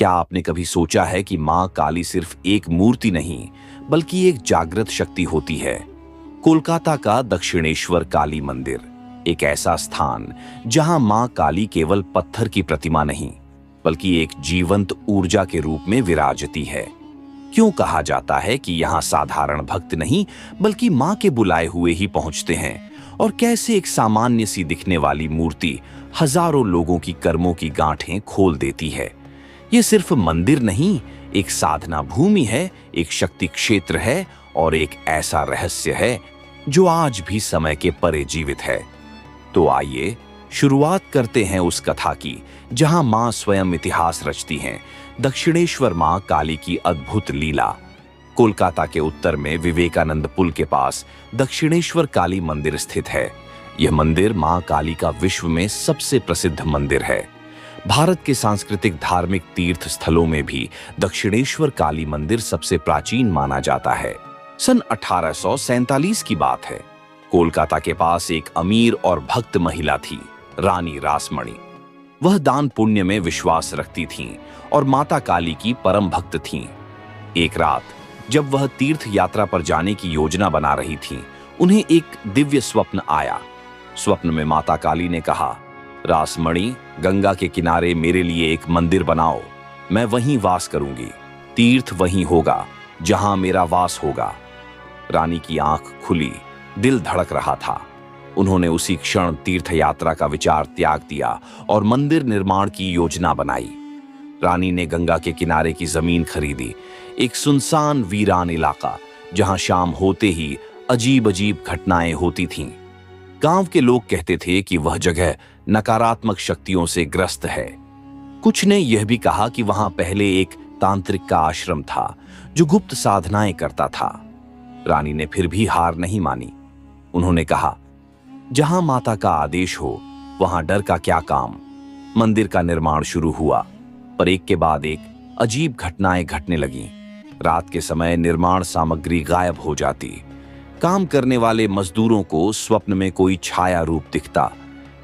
क्या आपने कभी सोचा है कि मां काली सिर्फ एक मूर्ति नहीं बल्कि एक जागृत शक्ति होती है? कोलकाता का दक्षिणेश्वर काली मंदिर एक ऐसा स्थान जहां मां काली केवल पत्थर की प्रतिमा नहीं बल्कि एक जीवंत ऊर्जा के रूप में विराजती है। क्यों कहा जाता है कि यहां साधारण भक्त नहीं बल्कि मां के बुलाए हुए ही पहुंचते हैं, और कैसे एक सामान्य सी दिखने वाली मूर्ति हजारों लोगों की कर्मों की गांठें खोल देती है? ये सिर्फ मंदिर नहीं, एक साधना भूमि है, एक शक्ति क्षेत्र है और एक ऐसा रहस्य है जो आज भी समय के परे जीवित है। तो आइए शुरुआत करते हैं उस कथा की जहां मां स्वयं इतिहास रचती हैं, दक्षिणेश्वर मां काली की अद्भुत लीला। कोलकाता के उत्तर में विवेकानंद पुल के पास दक्षिणेश्वर काली मंदिर स्थित है। यह मंदिर मां काली का विश्व में सबसे प्रसिद्ध मंदिर है। भारत के सांस्कृतिक धार्मिक तीर्थ स्थलों में भी दक्षिणेश्वर काली मंदिर सबसे प्राचीन माना जाता है। सन 1847 की बात है। कोलकाता के पास एक अमीर और भक्त महिला थी, रानी रासमणी। वह दान पुण्य में विश्वास रखती थीं और माता काली की परम भक्त थीं। एक रात जब वह तीर्थ यात्रा पर जाने की योजना बना रही थीं, उन्हें एक दिव्य स्वप्न आया। स्वप्न में माता काली ने कहा, रासमणी, गंगा के किनारे मेरे लिए एक मंदिर बनाओ। मैं वहीं वास करूंगी। तीर्थ वहीं होगा जहां मेरा वास होगा। रानी की आंख खुली, दिल धड़क रहा था। उन्होंने उसी क्षण तीर्थ यात्रा का विचार त्याग दिया और मंदिर निर्माण की योजना बनाई। रानी ने गंगा के किनारे की जमीन खरीदी, एक सुनसान वीरान इलाका जहां शाम होते ही अजीब अजीब घटनाएं होती थीं। गांव के लोग कहते थे कि वह जगह नकारात्मक शक्तियों से ग्रस्त है। कुछ ने यह भी कहा कि वहां पहले एक तांत्रिक का आश्रम था जो गुप्त साधनाएं करता था। रानी ने फिर भी हार नहीं मानी। उन्होंने कहा, जहां माता का आदेश हो वहां डर का क्या काम। मंदिर का निर्माण शुरू हुआ, पर एक के बाद एक अजीब घटनाएं घटने लगीं। रात के समय निर्माण सामग्री गायब हो जाती। काम करने वाले मजदूरों को स्वप्न में कोई छाया रूप दिखता।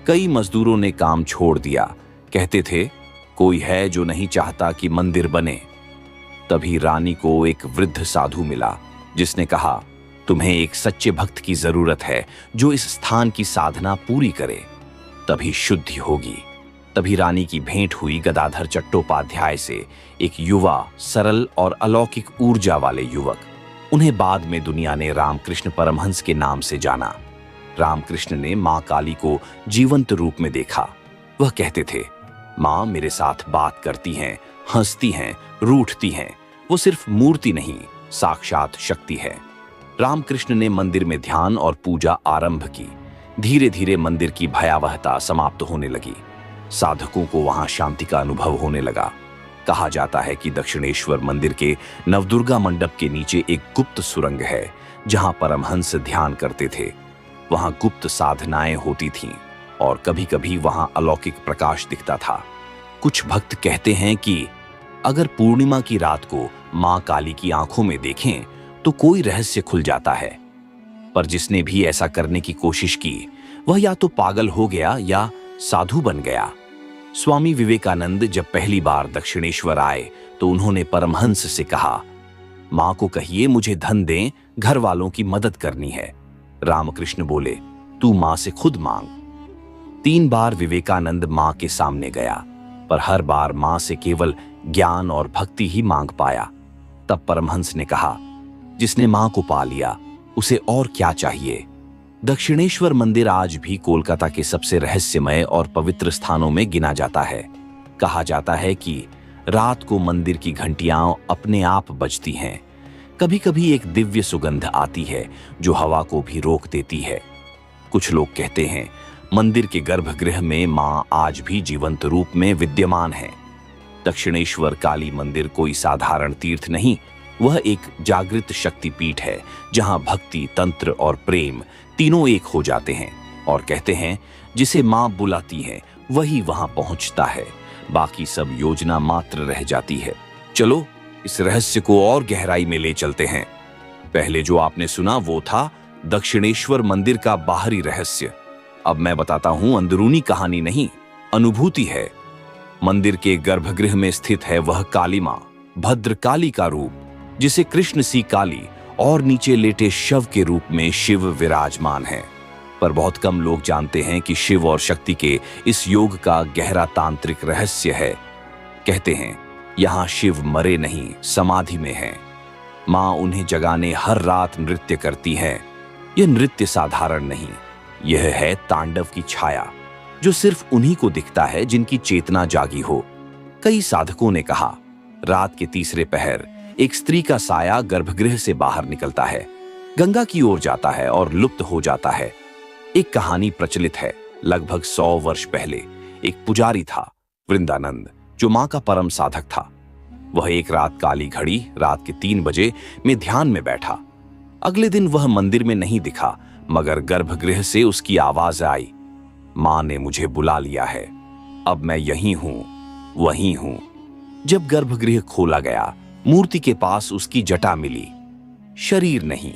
कई मजदूरों ने काम छोड़ दिया। कहते थे, कोई है जो नहीं चाहता कि मंदिर बने। तभी रानी को एक वृद्ध साधु मिला जिसने कहा, तुम्हें एक सच्चे भक्त की जरूरत है जो इस स्थान की साधना पूरी करे, तभी शुद्धि होगी। तभी रानी की भेंट हुई गदाधर चट्टोपाध्याय से, एक युवा, सरल और अलौकिक ऊर्जा वाले युवक। उन्हें बाद में दुनिया ने रामकृष्ण परमहंस के नाम से जाना। रामकृष्ण ने मां काली को जीवंत रूप में देखा। वह कहते थे, मां मेरे साथ बात करती हैं, हंसती हैं, रूठती हैं। वो सिर्फ मूर्ति नहीं, साक्षात शक्ति है। रामकृष्ण ने मंदिर में ध्यान और पूजा आरंभ की। धीरे धीरे मंदिर की भयावहता समाप्त होने लगी। साधकों को वहां शांति का अनुभव होने लगा। कहा जाता है कि दक्षिणेश्वर मंदिर के नवदुर्गा मंडप के नीचे एक गुप्त सुरंग है जहां परमहंस ध्यान करते थे। वहां गुप्त साधनाएं होती थीं और कभी-कभी वहां अलौकिक प्रकाश दिखता था। कुछ भक्त कहते हैं कि अगर पूर्णिमा की रात को मां काली की आंखों में देखें तो कोई रहस्य खुल जाता है। पर जिसने भी ऐसा करने की कोशिश की वह या तो पागल हो गया या साधु बन गया। स्वामी विवेकानंद जब पहली बार दक्षिणेश्वर आए तो उन्होंने परमहंस से कहा, मां को कहिए मुझे धन दें, घर वालों की मदद करनी है। रामकृष्ण बोले, तू मां से खुद मांग। 3 बार विवेकानंद मां के सामने गया, पर हर बार मां से केवल ज्ञान और भक्ति ही मांग पाया। तब परमहंस ने कहा, जिसने मां को पा लिया उसे और क्या चाहिए। दक्षिणेश्वर मंदिर आज भी कोलकाता के सबसे रहस्यमय और पवित्र स्थानों में गिना जाता है। कहा जाता है कि रात को मंदिर की घंटियां अपने आप बजती हैं। कभी कभी एक दिव्य सुगंध आती है जो हवा को भी रोक देती है। कुछ लोग कहते हैं मंदिर के गर्भगृह में मां आज भी जीवंत रूप में विद्यमान है। दक्षिणेश्वर काली मंदिर कोई साधारण तीर्थ नहीं, वह एक जागृत शक्तिपीठ है जहां भक्ति, तंत्र और प्रेम तीनों एक हो जाते हैं। और कहते हैं जिसे मां बुलाती है वही वहां पहुंचता है, बाकी सब योजना मात्र रह जाती है। चलो इस रहस्य को और गहराई में ले चलते हैं। पहले जो आपने सुना वो था दक्षिणेश्वर मंदिर का बाहरी रहस्य। अब मैं बताता हूं अंदरूनी कहानी नहीं, अनुभूति है। मंदिर के गर्भगृह में स्थित है वह काली मां, भद्र काली का रूप, जिसे कृष्ण सी काली और नीचे लेटे शव के रूप में शिव विराजमान है। पर बहुत कम लोग जानते हैं कि शिव और शक्ति के इस योग का गहरा तांत्रिक रहस्य है। कहते हैं यहां शिव मरे नहीं, समाधि में हैं। मां उन्हें जगाने हर रात नृत्य करती है। यह नृत्य साधारण नहीं, यह है तांडव की छाया, जो सिर्फ उन्हीं को दिखता है जिनकी चेतना जागी हो। कई साधकों ने कहा, रात के तीसरे पहर एक स्त्री का साया गर्भगृह से बाहर निकलता है, गंगा की ओर जाता है और लुप्त हो जाता है। एक कहानी प्रचलित है। लगभग 100 वर्ष पहले एक पुजारी था, वृंदानंद, जो मां का परम साधक था। वह एक रात काली घड़ी रात के 3 बजे में ध्यान में बैठा। अगले दिन वह मंदिर में नहीं दिखा, मगर गर्भगृह से उसकी आवाज आई, मां ने मुझे बुला लिया है, अब मैं यहीं हूं, वहीं हूं। जब गर्भगृह खोला गया, मूर्ति के पास उसकी जटा मिली, शरीर नहीं।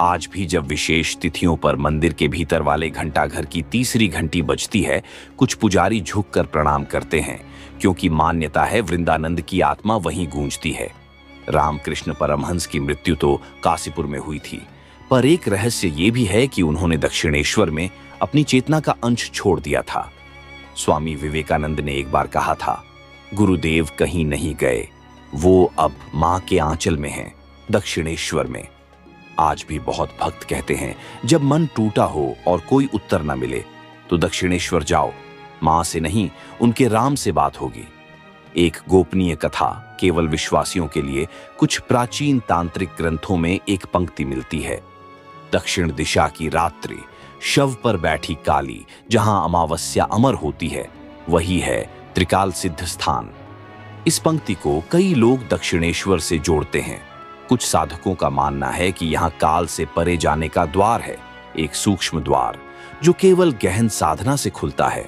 आज भी जब विशेष तिथियों पर मंदिर के भीतर वाले घंटाघर की तीसरी घंटी बजती है, कुछ पुजारी झुककर प्रणाम करते हैं, क्योंकि मान्यता है वृंदानंद की आत्मा वहीं गूंजती है। रामकृष्ण परमहंस की मृत्यु तो काशीपुर में हुई थी, पर एक रहस्य यह भी है कि उन्होंने दक्षिणेश्वर में अपनी चेतना का अंश छोड़ दिया था। स्वामी विवेकानंद ने एक बार कहा था, गुरुदेव कहीं नहीं गए, वो अब मां के आंचल में हैं, दक्षिणेश्वर में। आज भी बहुत भक्त कहते हैं, जब मन टूटा हो और कोई उत्तर न मिले तो दक्षिणेश्वर जाओ, मां से नहीं उनके राम से बात होगी। एक गोपनीय कथा केवल विश्वासियों के लिए कुछ प्राचीन तांत्रिक ग्रंथों में एक पंक्ति मिलती है, दक्षिण दिशा की रात्रि, शव पर बैठी काली, जहां अमावस्या अमर होती है, वही है त्रिकाल सिद्ध स्थान। इस पंक्ति को कई लोग दक्षिणेश्वर से जोड़ते हैं। कुछ साधकों का मानना है कि यहां काल से परे जाने का द्वार है, एक सूक्ष्म द्वार जो केवल गहन साधना से खुलता है।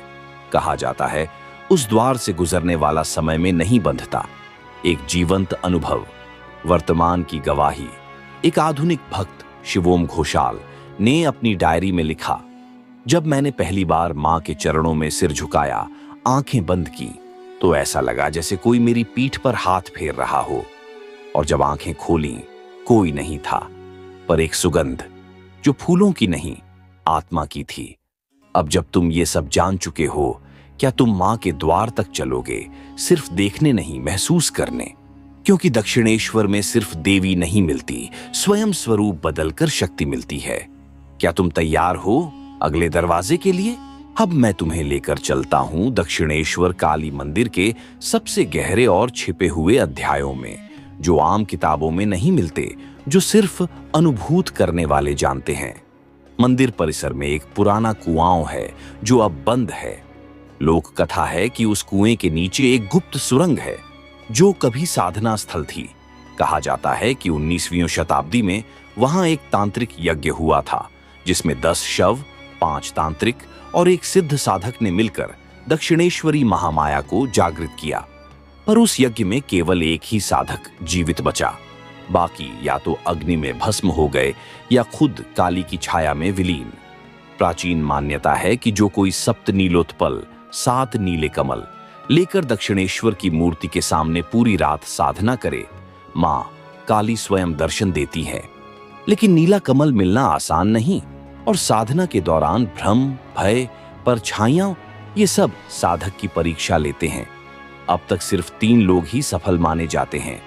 कहा जाता है उस द्वार से गुजरने वाला समय में नहीं बंधता। एक जीवंत अनुभव, वर्तमान की गवाही। एक आधुनिक भक्त शिवोम घोषाल ने अपनी डायरी में लिखा, जब मैंने पहली बार मां के चरणों में सिर झुकाया, आंखें बंद की, तो ऐसा लगा जैसे कोई मेरी पीठ पर हाथ फेर रहा हो, और जब आंखें खोली कोई नहीं था, पर एक सुगंध जो फूलों की नहीं, आत्मा की थी। अब जब तुम ये सब जान चुके हो, क्या तुम मां के द्वार तक चलोगे, सिर्फ देखने नहीं, महसूस करने? क्योंकि दक्षिणेश्वर में सिर्फ देवी नहीं मिलती, स्वयं स्वरूप बदलकर शक्ति मिलती है। क्या तुम तैयार हो अगले दरवाजे के लिए? अब मैं तुम्हें लेकर चलता हूं दक्षिणेश्वर काली मंदिर के सबसे गहरे और छिपे हुए अध्यायों में, जो आम किताबों में नहीं मिलते, जो सिर्फ अनुभूत करने वाले जानते हैं। मंदिर परिसर में एक पुराना कुआं है जो अब बंद है। लोक कथा है कि उस कुएं के नीचे एक गुप्त सुरंग है जो कभी साधना स्थल थी। कहा जाता है कि 19वीं शताब्दी में वहां एक तांत्रिक यज्ञ हुआ था, जिसमें 10 शव, 5 तांत्रिक और एक सिद्ध साधक ने मिलकर दक्षिणेश्वरी महामाया को जागृत किया। पर उस यज्ञ में केवल एक ही साधक जीवित बचा, बाकी या तो अग्नि में भस्म हो गए या खुद काली की छाया में विलीन। प्राचीन मान्यता है कि जो कोई सप्त नीलोत्पल, 7 नीले कमल लेकर दक्षिणेश्वर की मूर्ति के सामने पूरी रात साधना करे, मां काली स्वयं दर्शन देती है। लेकिन नीला कमल मिलना आसान नहीं, और साधना के दौरान भ्रम, भय, परछाइयां, ये सब साधक की परीक्षा लेते हैं। अब तक सिर्फ 3 लोग ही सफल माने जाते हैं।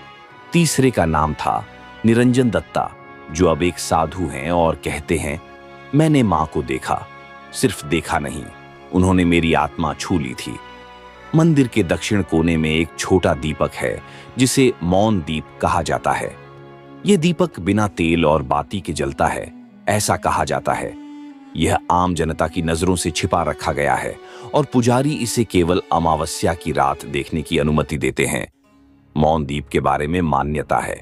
तीसरे का नाम था निरंजन दत्ता, जो अब एक साधु हैं और कहते हैं, मैंने मां को देखा, सिर्फ देखा नहीं, उन्होंने मेरी आत्मा छू ली थी। मंदिर के दक्षिण कोने में एक छोटा दीपक है जिसे मौन दीप कहा जाता है। यह दीपक बिना तेल और बाती के जलता है, ऐसा कहा जाता है। यह आम जनता की नजरों से छिपा रखा गया है और पुजारी इसे केवल अमावस्या की रात देखने की अनुमति देते हैं। मौन दीप के बारे में मान्यता है,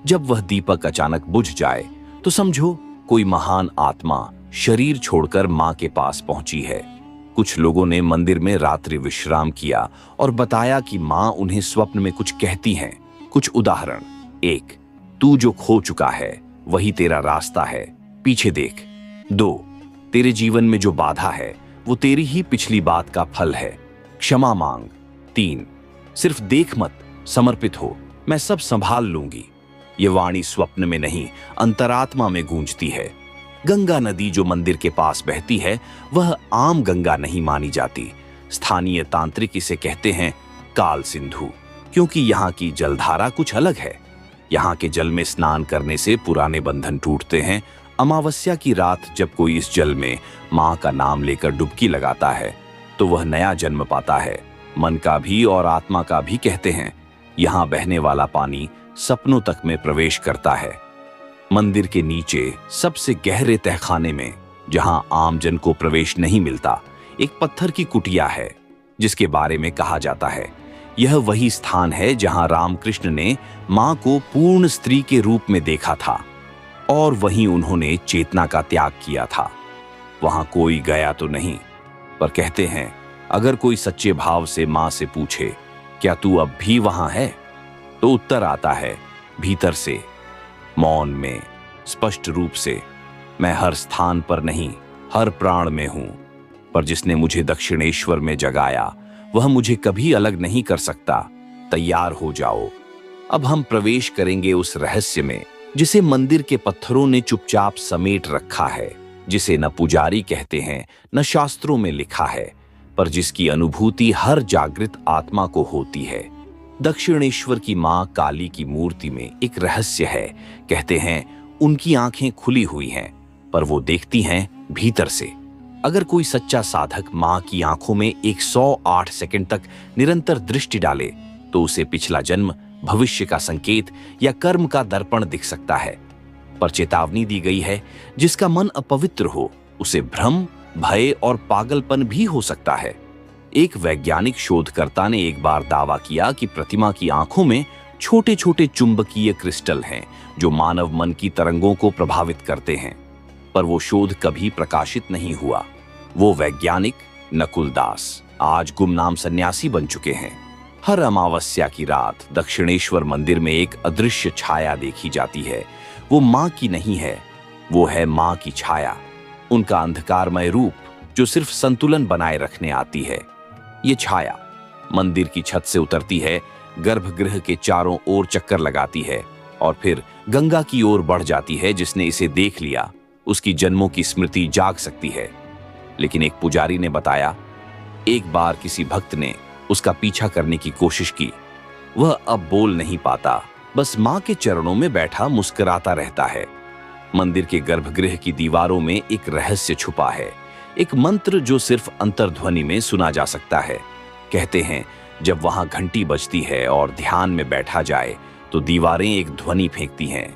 जब वह दीपक अचानक बुझ जाए तो समझो कोई महान आत्मा शरीर छोड़कर मां के पास पहुंची है। कुछ लोगों ने मंदिर में रात्रि विश्राम किया और बताया कि मां उन्हें स्वप्न में कुछ कहती हैं। कुछ उदाहरण: 1, तू जो खो चुका है वही तेरा रास्ता है, पीछे देख। 2, तेरे जीवन में जो बाधा है वो तेरी ही पिछली बात का फल है, क्षमा मांग। 3। सिर्फ देख मत, समर्पित हो, मैं सब संभाल लूंगी। ये वाणी स्वप्न में नहीं, अंतरात्मा में गूंजती है। गंगा नदी जो मंदिर के पास बहती है, वह आम गंगा नहीं मानी जाती। स्थानीय तांत्रिक इसे कहते हैं काल सिंधु, क्योंकि यहाँ की जलधारा कुछ अलग है। यहाँ के जल में स्नान करने से पुराने बंधन टूटते हैं। अमावस्या की रात जब कोई इस जल में मां का नाम लेकर डुबकी लगाता है तो वह नया जन्म पाता है, मन का भी और आत्मा का भी। कहते हैं यहाँ बहने वाला पानी सपनों तक में प्रवेश करता है। मंदिर के नीचे सबसे गहरे तहखाने में, जहां आमजन को प्रवेश नहीं मिलता, एक पत्थर की कुटिया है, जिसके बारे में कहा जाता है यह वही स्थान है जहां रामकृष्ण ने मां को पूर्ण स्त्री के रूप में देखा था और वहीं उन्होंने चेतना का त्याग किया था। वहां कोई गया तो नहीं, पर कहते हैं अगर कोई सच्चे भाव से मां से पूछे क्या तू अब भी वहां है, तो उत्तर आता है भीतर से, मौन में, स्पष्ट रूप से, मैं हर स्थान पर नहीं, हर प्राण में हूं, पर जिसने मुझे दक्षिणेश्वर में जगाया वह मुझे कभी अलग नहीं कर सकता। तैयार हो जाओ, अब हम प्रवेश करेंगे उस रहस्य में जिसे मंदिर के पत्थरों ने चुपचाप समेट रखा है, जिसे न पुजारी कहते हैं न शास्त्रों में लिखा है, पर जिसकी अनुभूति हर जागृत आत्मा को होती है। दक्षिणेश्वर की मां काली की मूर्ति में एक रहस्य है। कहते हैं उनकी आंखें खुली हुई हैं, पर वो देखती हैं भीतर से। अगर कोई सच्चा साधक मां की आंखों में 108 सेकंड तक निरंतर दृष्टि डाले तो उसे पिछला जन्म, भविष्य का संकेत या कर्म का दर्पण दिख सकता है। पर चेतावनी दी गई है जिसका मन अपवित्र हो उसे भ्रम, भय और पागलपन भी हो सकता है। एक वैज्ञानिक शोधकर्ता ने एक बार दावा किया कि प्रतिमा की आंखों में छोटे छोटे चुंबकीय क्रिस्टल हैं जो मानव मन की तरंगों को प्रभावित करते हैं, पर वो शोध कभी प्रकाशित नहीं हुआ। वो वैज्ञानिक नकुल दास आज गुमनाम सन्यासी बन चुके हैं। हर अमावस्या की रात दक्षिणेश्वर मंदिर में एक अदृश्य छाया देखी जाती है। वो मां की नहीं है, वो है मां की छाया, उनका अंधकारमय रूप जो सिर्फ संतुलन बनाए रखने आती है। ये छाया मंदिर की छत से उतरती है, गर्भगृह के चारों ओर चक्कर लगाती है और फिर गंगा की ओर बढ़ जाती है। जिसने इसे देख लिया उसकी जन्मों की स्मृति जाग सकती है। लेकिन एक पुजारी ने बताया एक बार किसी भक्त ने उसका पीछा करने की कोशिश की। वह अब बोल नहीं पाता, बस मां के चरणों में बैठा मुस्कुराता रहता है। मंदिर के गर्भगृह की दीवारों में एक रहस्य छुपा है, एक मंत्र जो सिर्फ अंतर्ध्वनि में सुना जा सकता है। कहते हैं जब वहां घंटी बजती है और ध्यान में बैठा जाए तो दीवारें एक ध्वनि फेंकती हैं,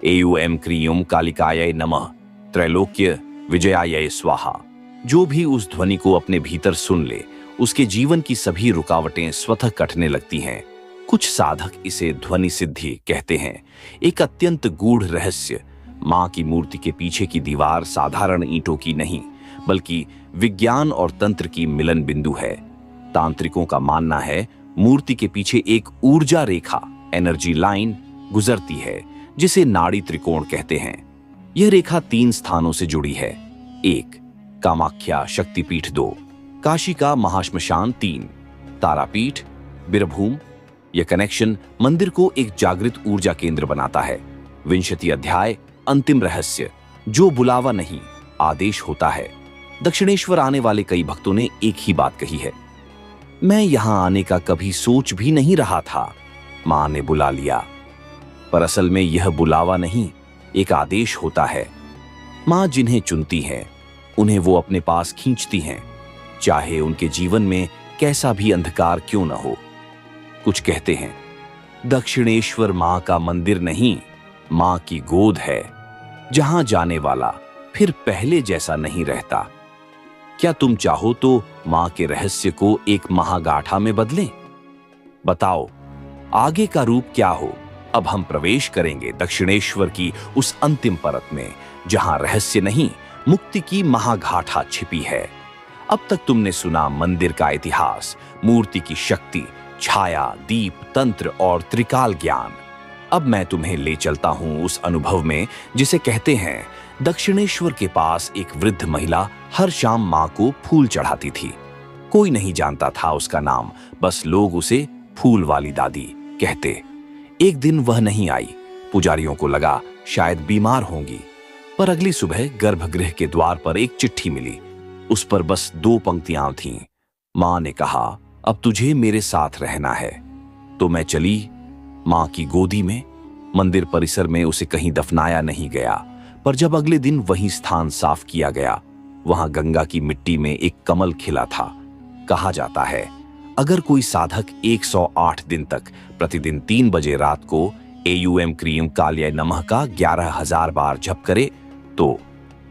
एयुएम क्रियुम कालिकाय नमः त्रैलोक्य विजयाय स्वाहा। जो भी उस ध्वनि को अपने भीतर सुन ले उसके जीवन की सभी रुकावटें स्वतः कटने लगती हैं। कुछ साधक इसे ध्वनि सिद्धि कहते हैं। एक अत्यंत गूढ़ रहस्य। मां की मूर्ति के पीछे की दीवार साधारण ईंटों की नहीं, बल्कि विज्ञान और तंत्र की मिलन बिंदु है। तांत्रिकों का मानना है मूर्ति के पीछे एक ऊर्जा रेखा, एनर्जी लाइन गुजरती है, जिसे नाड़ी त्रिकोण कहते हैं। यह रेखा 3 स्थानों से जुड़ी है। 1 कामाख्या शक्तिपीठ, 2 काशी का महाश्मशान, 3 तारापीठ बीरभूम। यह कनेक्शन मंदिर को एक जागृत ऊर्जा केंद्र बनाता है। 20 अध्याय अंतिम रहस्य, जो बुलावा नहीं आदेश होता है। दक्षिणेश्वर आने वाले कई भक्तों ने एक ही बात कही है, मैं यहां आने का कभी सोच भी नहीं रहा था, मां ने बुला लिया। पर असल में यह बुलावा नहीं, एक आदेश होता है। मां जिन्हें चुनती हैं उन्हें वो अपने पास खींचती हैं, चाहे उनके जीवन में कैसा भी अंधकार क्यों न हो। कुछ कहते हैं दक्षिणेश्वर मां का मंदिर नहीं, मां की गोद है, जहां जाने वाला फिर पहले जैसा नहीं रहता। क्या तुम चाहो तो मां के रहस्य को एक महागाठा में बदलें? बताओ आगे का रूप क्या हो। अब हम प्रवेश करेंगे दक्षिणेश्वर की उस अंतिम परत में, जहां रहस्य नहीं मुक्ति की महागाठा छिपी है। अब तक तुमने सुना मंदिर का इतिहास, मूर्ति की शक्ति, छाया, दीप, तंत्र और त्रिकाल ज्ञान। अब मैं तुम्हें ले चलता हूं उस अनुभव में जिसे कहते हैं दक्षिणेश्वर के पास एक वृद्ध महिला हर शाम मां को फूल चढ़ाती थी। कोई नहीं जानता था उसका नाम, बस लोग उसे फूल वाली दादी कहते। एक दिन वह नहीं आई। पुजारियों को लगा शायद बीमार होंगी, पर अगली सुबह गर्भगृह के द्वार पर एक चिट्ठी मिली। उस पर बस 2 पंक्तियां थीं। मां ने कहा, अब तुझे मेरे साथ रहना है। तो मैं चली मां की गोदी में। मंदिर परिसर में उसे कहीं दफनाया नहीं गया, पर जब अगले दिन वही स्थान साफ किया गया, वहां गंगा की मिट्टी में एक कमल खिला था। कहा जाता है, अगर कोई साधक 108 दिन तक प्रतिदिन 3 बजे रात को एयूएम क्रीम काल्याय नमः का 11,000 बार जप करे तो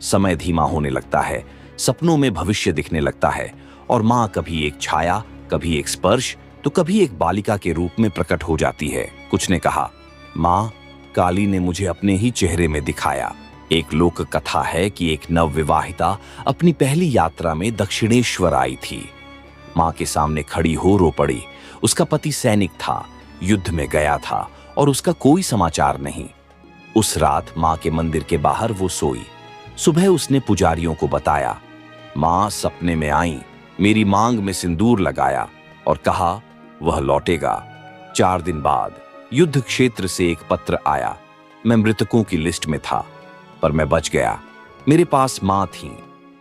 समय धीमा होने लगता है, सपनों में भविष्य दिखने लगता है और मां कभी एक छाया, कभी एक स्पर्श, तो कभी एक बालिका के रूप में प्रकट हो जाती है। कुछ ने कहा, मां काली ने मुझे अपने ही चेहरे में दिखाया। एक लोक कथा है कि एक नवविवाहिता अपनी पहली यात्रा में दक्षिणेश्वर आई थी। मां के सामने खड़ी हो रो पड़ी। उसका पति सैनिक था, युद्ध में गया था और उसका कोई समाचार नहीं। उस रात मां के मंदिर के बाहर वो सोई। सुबह उसने पुजारियों को बताया, मां सपने में आई, मेरी मांग में सिंदूर लगाया और कहा वह लौटेगा। 4 दिन बाद युद्ध क्षेत्र से एक पत्र आया। मैं मृतकों की लिस्ट में था, पर मैं बच गया। मेरे पास मां थी।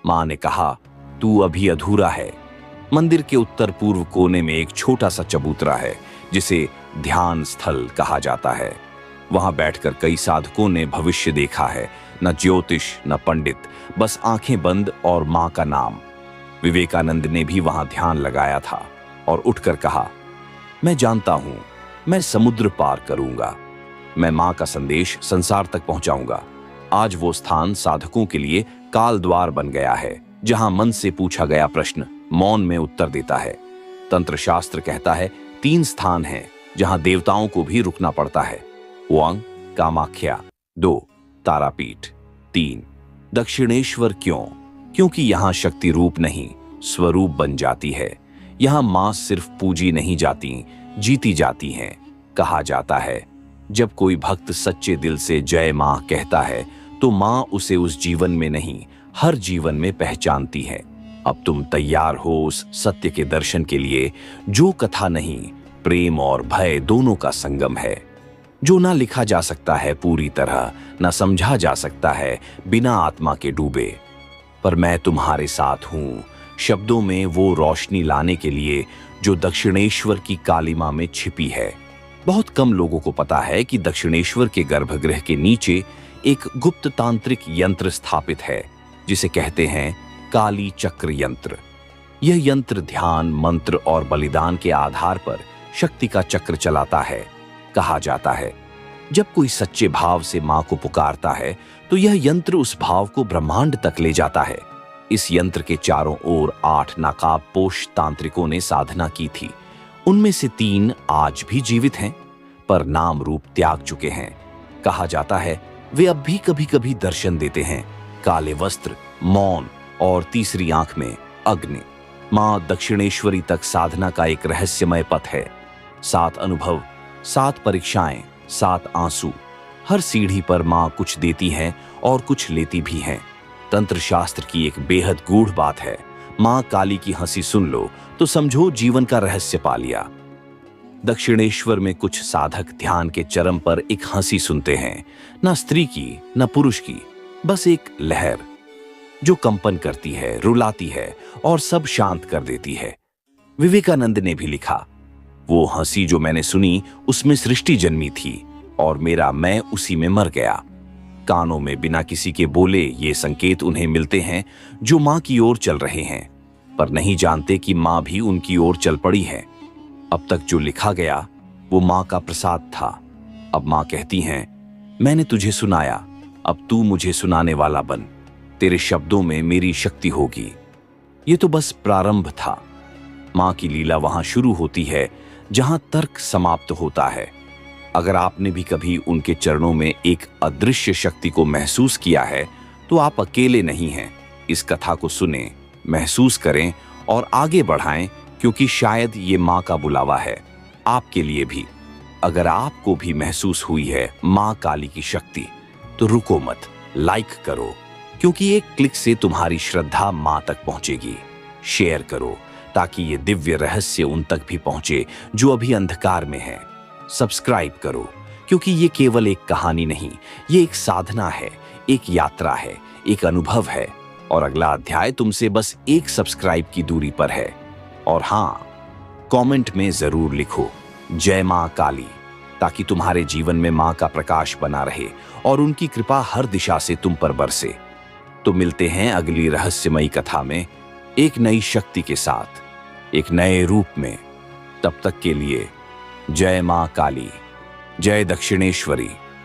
मां ने कहा, तू अभी अधूरा है। मंदिर के उत्तर पूर्व कोने में एक छोटा सा चबूतरा है जिसे ध्यान स्थल कहा जाता है। वहां बैठकर कई साधकों ने भविष्य देखा है। न ज्योतिष न पंडित, बस आंखें बंद और मां का नाम। विवेकानंद ने भी वहां ध्यान लगाया था और उठकर कहा, मैं जानता हूं, मैं समुद्र पार करूंगा। मैं मां का संदेश संसार तक पहुंचाऊंगा। आज वो स्थान साधकों के लिए काल द्वार बन गया है, जहां मन से पूछा गया प्रश्न मौन में उत्तर देता है। तंत्र शास्त्र कहता है 3 स्थान हैं जहां देवताओं को भी रुकना पड़ता है। 1 कामाख्या, 2 तारापीठ, 3 दक्षिणेश्वर। क्यों? क्योंकि यहां शक्ति रूप नहीं, स्वरूप बन जाती है। यहां मां सिर्फ पूजी नहीं जाती, जीती जाती हैं। कहा जाता है, जब कोई भक्त सच्चे दिल से जय मां कहता है तो मां उसे उस जीवन में नहीं, हर जीवन में पहचानती है। अब तुम तैयार हो उस सत्य के दर्शन के लिए जो कथा नहीं, प्रेम और भय दोनों का संगम है, जो ना लिखा जा सकता है पूरी तरह, ना समझा जा सकता है बिना आत्मा के डूबे। पर मैं तुम्हारे साथ हूं, शब्दों में वो रोशनी लाने के लिए जो दक्षिणेश्वर की कालिमा में छिपी है। बहुत कम लोगों को पता है कि दक्षिणेश्वर के गर्भगृह के नीचे एक गुप्त तांत्रिक यंत्र स्थापित है, जिसे कहते हैं काली चक्र यंत्र। यह यंत्र ध्यान, मंत्र और बलिदान के आधार पर शक्ति का चक्र चलाता है। कहा जाता है, जब कोई सच्चे भाव से मां को पुकारता है तो यह यंत्र उस भाव को ब्रह्मांड तक ले जाता है। इस यंत्र के चारों ओर 8 नकाबपोश तांत्रिकों ने साधना की थी। उनमें से 3 आज भी जीवित हैं, पर नाम रूप त्याग चुके हैं। कहा जाता है वे अब भी कभी कभी दर्शन देते हैं, काले वस्त्र, मौन और तीसरी आंख में अग्नि। मां दक्षिणेश्वरी तक साधना का एक रहस्यमय पथ है। 7 अनुभव, 7 परीक्षाएं, 7 आंसू। हर सीढ़ी पर मां कुछ देती हैं और कुछ लेती भी हैं। तंत्र शास्त्र की एक बेहद गूढ़ बात है, मां काली की हंसी सुन लो तो समझो जीवन का रहस्य पा लिया। दक्षिणेश्वर में कुछ साधक ध्यान के चरम पर एक हंसी सुनते हैं, ना स्त्री की न पुरुष की, बस एक लहर जो कंपन करती है, रुलाती है और सब शांत कर देती है। विवेकानंद ने भी लिखा, वो हंसी जो मैंने सुनी उसमें सृष्टि जन्मी थी और मेरा मैं उसी में मर गया। कानों में बिना किसी के बोले ये संकेत उन्हें मिलते हैं जो मां की ओर चल रहे हैं, पर नहीं जानते कि मां भी उनकी ओर चल पड़ी है। अब तक जो लिखा गया वो मां का प्रसाद था। अब मां कहती हैं, मैंने तुझे सुनाया, अब तू मुझे सुनाने वाला बन। तेरे शब्दों में मेरी शक्ति होगी। ये तो बस प्रारंभ था। मां की लीला वहां शुरू होती है जहां तर्क समाप्त होता है। अगर आपने भी कभी उनके चरणों में एक अदृश्य शक्ति को महसूस किया है तो आप अकेले नहीं हैं। इस कथा को सुने, महसूस करें और आगे बढ़ाएं, क्योंकि शायद ये मां का बुलावा है आपके लिए भी। अगर आपको भी महसूस हुई है मां काली की शक्ति, तो रुको मत, लाइक करो, क्योंकि एक क्लिक से तुम्हारी श्रद्धा मां तक पहुंचेगी। शेयर करो ताकि ये दिव्य रहस्य उन तक भी पहुंचे जो अभी अंधकार में हैं। सब्सक्राइब करो, क्योंकि ये केवल एक कहानी नहीं, ये एक साधना है, एक यात्रा है, एक अनुभव है। और अगला अध्याय तुमसे बस एक सब्सक्राइब की दूरी पर है। और हाँ, कमेंट में जरूर लिखो जय मां काली, ताकि तुम्हारे जीवन में मां का प्रकाश बना रहे और उनकी कृपा हर दिशा से तुम पर बरसे। तो मिलते हैं अगली रहस्यमयी कथा में, एक नई शक्ति के साथ, एक नए रूप में। तब तक के लिए जय मां काली, जय दक्षिणेश्वरी।